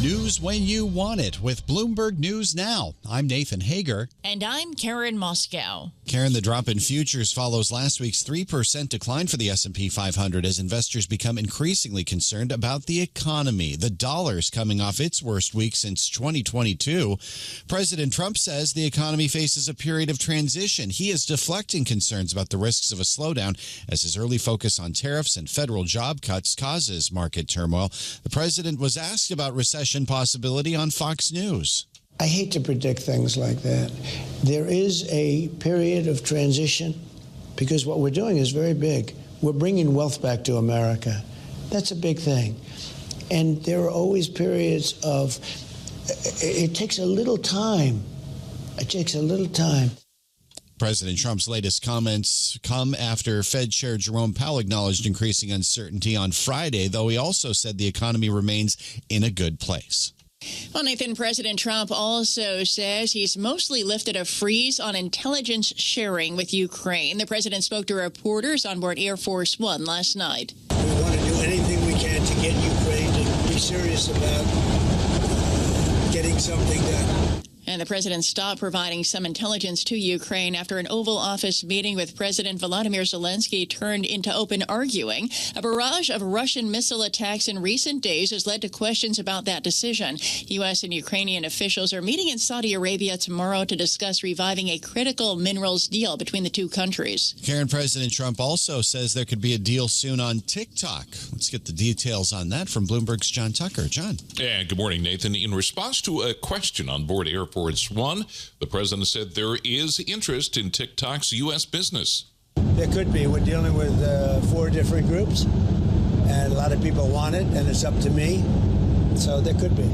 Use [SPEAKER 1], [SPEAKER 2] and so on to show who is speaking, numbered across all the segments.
[SPEAKER 1] News when you want it with Bloomberg News Now. I'm Nathan Hager.
[SPEAKER 2] And I'm Karen Moskow.
[SPEAKER 1] Karen, the drop in futures follows last week's 3% decline for the S&P 500 as investors become increasingly concerned about the economy. The dollar's coming off its worst week since 2022. President Trump says the economy faces a period of transition. He is deflecting concerns about the risks of a slowdown as his early focus on tariffs and federal job cuts causes market turmoil. The president was asked about recession possibility on Fox News.
[SPEAKER 3] I hate to predict things like that. There is a period of transition because what we're doing is very big. We're bringing wealth back to America. That's a big thing. And there are always periods of, it takes a little time. It takes a little time.
[SPEAKER 1] President Trump's latest comments come after Fed Chair Jerome Powell acknowledged increasing uncertainty on Friday, though he also said the economy remains in a good place.
[SPEAKER 2] Well, Nathan, President Trump also says he's mostly lifted a freeze on intelligence sharing with Ukraine. The president spoke to reporters on board Air Force One last night.
[SPEAKER 3] We want to do anything we can to get Ukraine to be serious about getting something done.
[SPEAKER 2] And the president stopped providing some intelligence to Ukraine after an Oval Office meeting with President Volodymyr Zelensky turned into open arguing. A barrage of Russian missile attacks in recent days has led to questions about that decision. U.S. and Ukrainian officials are meeting in Saudi Arabia tomorrow to discuss reviving a critical minerals deal between the two countries.
[SPEAKER 1] Karen, President Trump also says there could be a deal soon on TikTok. Let's get the details on that from Bloomberg's John Tucker. John.
[SPEAKER 4] And good morning, Nathan. In response to a question on board Air Force One, the president said there is interest in TikTok's U.S. business.
[SPEAKER 3] There could be. We're dealing with 4 different groups, and a lot of people want it, and it's up to me. So there could be.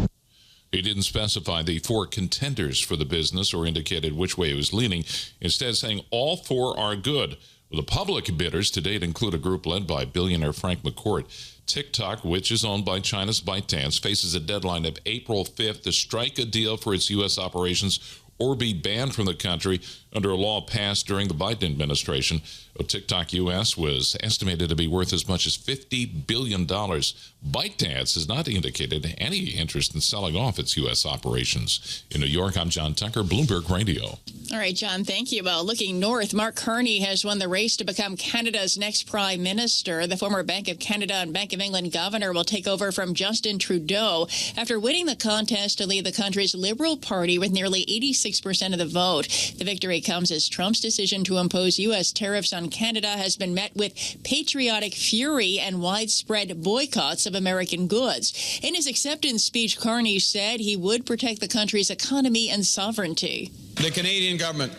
[SPEAKER 4] He didn't specify the 4 contenders for the business or indicated which way he was leaning, instead saying all 4 are good. The public bidders to date include a group led by billionaire Frank McCourt. TikTok, which is owned by China's ByteDance, faces a deadline of April 5th to strike a deal for its U.S. operations or be banned from the country under a law passed during the Biden administration. TikTok U.S. was estimated to be worth as much as $50 billion. ByteDance has not indicated any interest in selling off its U.S. operations. In New York, I'm John Tucker, Bloomberg Radio.
[SPEAKER 2] All right, John, thank you. Well, looking north, Mark Carney has won the race to become Canada's next prime minister. The former Bank of Canada and Bank of England governor will take over from Justin Trudeau after winning the contest to lead the country's Liberal Party with nearly 86% of the vote. The victory comes as Trump's decision to impose U.S. tariffs on Canada has been met with patriotic fury and widespread boycotts of American goods. In his acceptance speech, Carney said he would protect the country's economy and sovereignty.
[SPEAKER 5] The Canadian government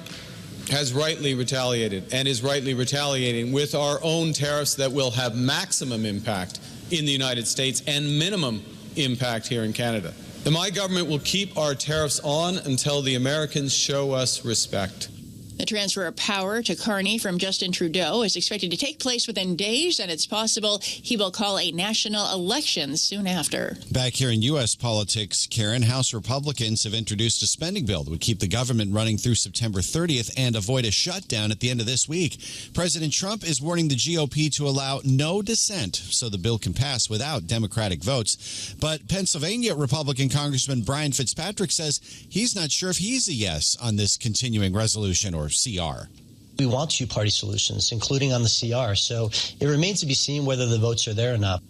[SPEAKER 5] has rightly retaliated and is rightly retaliating with our own tariffs that will have maximum impact in the United States and minimum impact here in Canada. And my government will keep our tariffs on until the Americans show us respect.
[SPEAKER 2] The transfer of power to Carney from Justin Trudeau is expected to take place within days, and it's possible he will call a national election soon after.
[SPEAKER 1] Back here in U.S. politics, Karen, House Republicans have introduced a spending bill that would keep the government running through September 30th and avoid a shutdown at the end of this week. President Trump is warning the GOP to allow no dissent so the bill can pass without Democratic votes. But Pennsylvania Republican Congressman Brian Fitzpatrick says he's not sure if he's a yes on this continuing resolution or CR.
[SPEAKER 6] We want 2-party solutions, including on the CR, so it remains to be seen whether the votes are there or not.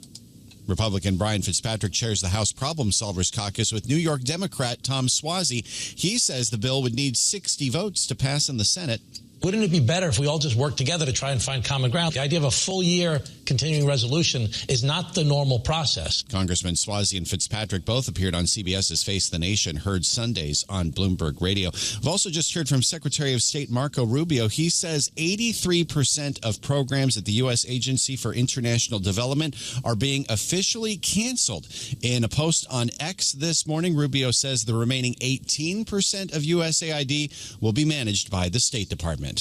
[SPEAKER 1] Republican Brian Fitzpatrick chairs the House Problem Solvers Caucus with New York Democrat Tom Suozzi. He says the bill would need 60 votes to pass in the Senate.
[SPEAKER 7] Wouldn't it be better if we all just worked together to try and find common ground? The idea of a full-year continuing resolution is not the normal process.
[SPEAKER 1] Congressman Suozzi and Fitzpatrick both appeared on CBS's Face the Nation, heard Sundays on Bloomberg Radio. We've also just heard from Secretary of State Marco Rubio. He says 83% of programs at the U.S. Agency for International Development are being officially canceled. In a post on X this morning, Rubio says the remaining 18% of USAID will be managed by the State Department.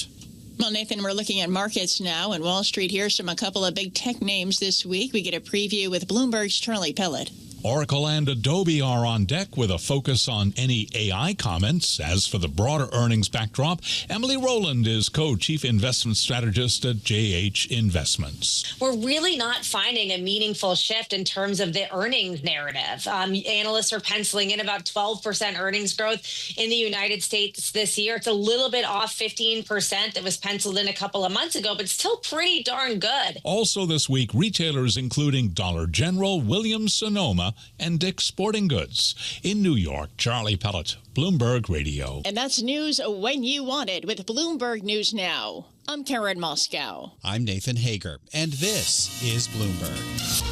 [SPEAKER 2] Well, Nathan, we're looking at markets now, and Wall Street hears from a couple of big tech names this week. We get a preview with Bloomberg's Charlie Pellet.
[SPEAKER 8] Oracle and Adobe are on deck with a focus on any AI comments. As for the broader earnings backdrop, Emily Rowland is co-chief investment strategist at JH Investments.
[SPEAKER 9] We're really not finding a meaningful shift in terms of the earnings narrative. Analysts are penciling in about 12% earnings growth in the United States this year. It's a little bit off 15% that was penciled in a couple of months ago, but still pretty darn good.
[SPEAKER 8] Also this week, retailers including Dollar General, Williams-Sonoma, and Dick's Sporting Goods. In New York, Charlie Pellet, Bloomberg Radio.
[SPEAKER 2] And that's news when you want it with Bloomberg News Now. I'm Karen Moskow.
[SPEAKER 1] I'm Nathan Hager, and this is Bloomberg.